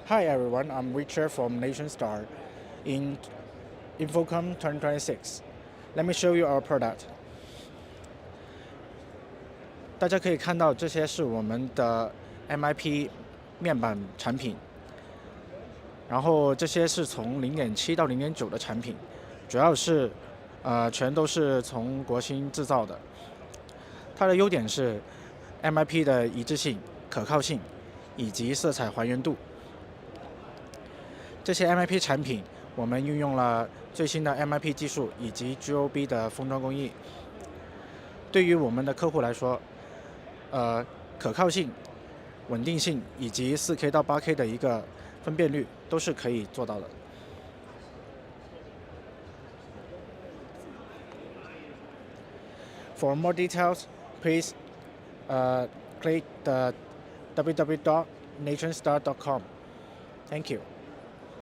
Hi everyone, I'm Richard from NationStar in InfoComm 2026. Let me show you our product. 大家可以看到，这些是我们的 MIP 面板产品，然后这些是从0.7到0.9的产品，主要是全都是从国芯制造的。它的优点是 MIP 的一致性、可靠性以及色彩還原度。这些 MIP 产品，我们运用了最新的 MIP 技術以及 GOB 的封裝工藝。對於我們的客戶來說，可靠性、穩定性以及4K 到8K 的一個分辨率都是可以做到的。For more details, please click the www.nationstar.com. Thank you.